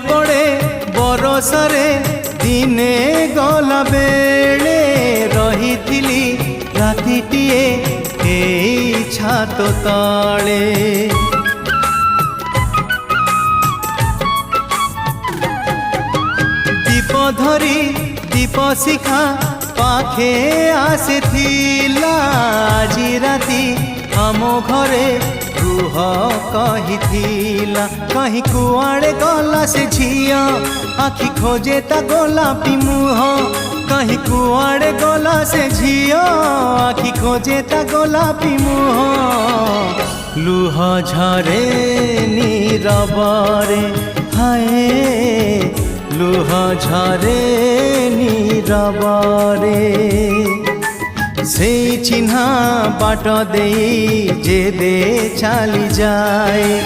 पड़े बरसरे दिने गला बेले रही रातिटिए एई छात तले। दीप धरी दीप शिखा पाखे आसीथिला आजी राती आम घरे रुह कहिथिला। कहीं कुआड़े गला से झिया आखि खोजे ता गोलापी मुह। कहीं कुआड़े गला से झिया आखि खोजे ता गोलापी मुह। लुह झरे नीरबरे हाय लुह झरे नीरबरे। से चिन्हा बाट दे जे दे चली जाए।